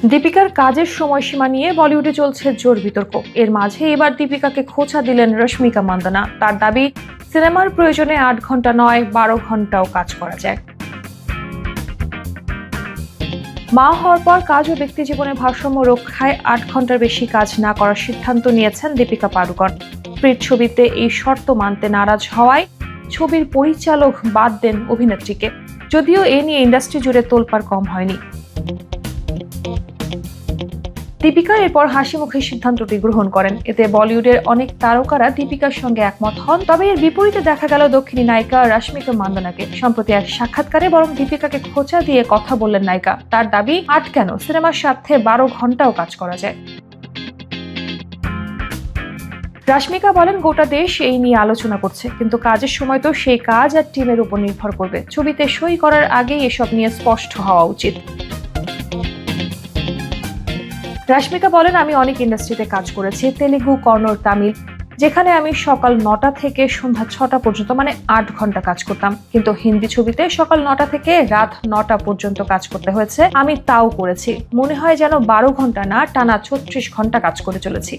দীপিকার কাজের সময়সীমা নিয়ে বলিউডে চলছে জোর বিতর্ক। এর মাঝে এবার দীপিকাকে খোঁচা দিলেন রশ্মিকা মান্দানা। তার দাবি, সিনেমার প্রয়োজনে 8 ঘন্টা নয় 12 ঘন্টাও কাজ করা যায়। মা হওয়ার পর কাজ ও ব্যক্তি জীবনের ভারসাম্য রক্ষায় 8 ঘন্টার বেশি কাজ না করার সিদ্ধান্ত নিয়েছেন দীপিকা পাড়ুকোন। স্প্রিট ছবিতে এই শর্ত মানতে নারাজ হওয়ায় ছবির পরিচালক বাদ দেন অভিনেত্রীকে। যদিও এ নিয়ে ইন্ডাস্ট্রি জুড়ে তোলপাড় কম হয়নি। দীপিকা এরপর হাসি মুখে সিদ্ধান্তটি গ্রহণ করেন। এতে বলিউডের অনেক তারকারা দীপিকার সঙ্গে একমত হন। তবে এর বিপরীতে দেখা গেল দক্ষিণী নায়িকা রশ্মিকা মান্দানাকে। সম্প্রতি এক সাক্ষাৎকারে বরং দীপিকাকে খোঁচা দিয়ে কথা বললেন নায়িকা। তার দাবি, 8 কেন, সিনেমার স্বার্থে 12 ঘন্টাও কাজ করা যায়। রশ্মিকা বলেন, গোটা দেশ এই নিয়ে আলোচনা করছে, কিন্তু কাজের সময় তো সেই কাজ আর টিমের উপর নির্ভর করবে। ছবিতে সই করার আগেই এসব নিয়ে স্পষ্ট হওয়া উচিত। রশ্মিকা বলেন, আমি অনেক ইন্ডাস্ট্রিতে কাজ করেছি, তেলেগু, কন্নড়, তামিল, যেখানে আমি সকাল 9টা থেকে সন্ধ্যা 6টা পর্যন্ত মানে 8 ঘন্টা কাজ করতাম। কিন্তু হিন্দি ছবিতে সকাল 9টা থেকে রাত 9টা পর্যন্ত কাজ করতে হয়েছে, আমি তাও করেছি। মনে হয় যেন 12 ঘন্টা না, টানা 36 ঘন্টা কাজ করে চলেছি।